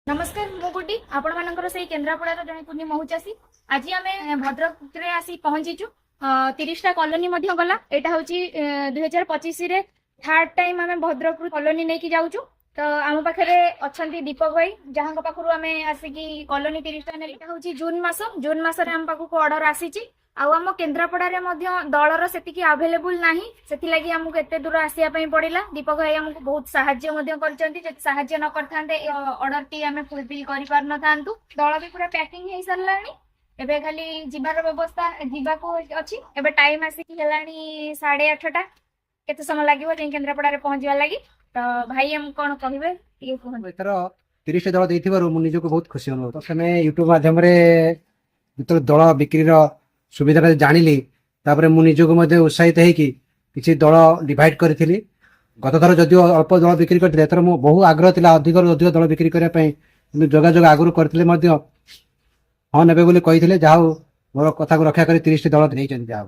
नमस्कार मु गुड्डी आपण मानकर से केन्द्रापड़ा जड़े कुनी महू चाषी आज आम भद्रक रे आसी पहुंचीचु 30टा कॉलोनी गला एटा हूँ 2025 रे थर्ड टाइम आम भद्रक कॉलोनी नहीं जाऊँ तो आम पाखे अच्छा दीपक भाई जहाँ पाखु आम आसिकी कॉलोनी 30टा ने हूँ जून मस आम पाखक ऑर्डर आसी आम केन्द्रापड़ा दलर से आभेलेबुल ना से आमको एत दूर आसापी पड़ा दीपक भाई आमको बहुत साहाय्य न करते ऑर्डर टी आम फुलफिल कर पार न था दल भी पूरा पैकिंग हो सारा एबे खाली जीवार व्यवस्था जीवाको अच्छी एबे टाइम आसिकी हेलानी 8:30 केते समय लागिवो जे केन्द्रापड़ा रे पहुंचवा लागि तो भाई हम कोन कहिबे ये कहन एथर 30 दल देथिबारु मु निजको बहुत खुशी अनुभव तो समय YouTube माध्यम रे जतो दल बिक्री रो सुविधा जानिली तापरे मु निजको मध्ये उत्साहित हे कि किछि दल डिवाइड करथिली गत थर जदियो अल्प दल बिक्री करथिले एथर मु बहु आग्रह थिला अधिक अधिक दल बिक्री करिया पई जोगाजोग आगुरु करथिले मध्ये हाँ नेबे बोली कहिथिले जाऊ मोर कथा को रक्षा करी 30 दल देइछन जाऊ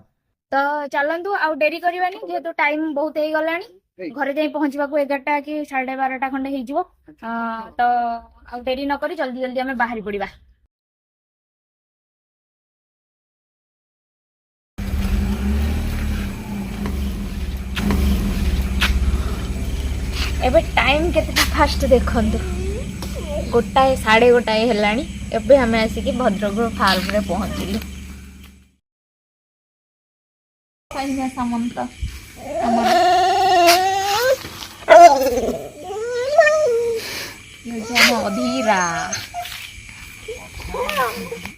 तो चलंतु आउ डेरी करबानी जेतु टाइम बहुत हे गलानी घरे जाई पहुंचबा को 11टा कि 12:30 खंडे हे जिवो तो आउ डेरी न करी जल्दी जल्दी हमें बाहरी पड़िबा। एबे टाइम केते फास्ट देखंतु 1:30 हेलानी एबे हमें आसिकी भद्रक फार्म रे पहुंचली सामंत अधीरा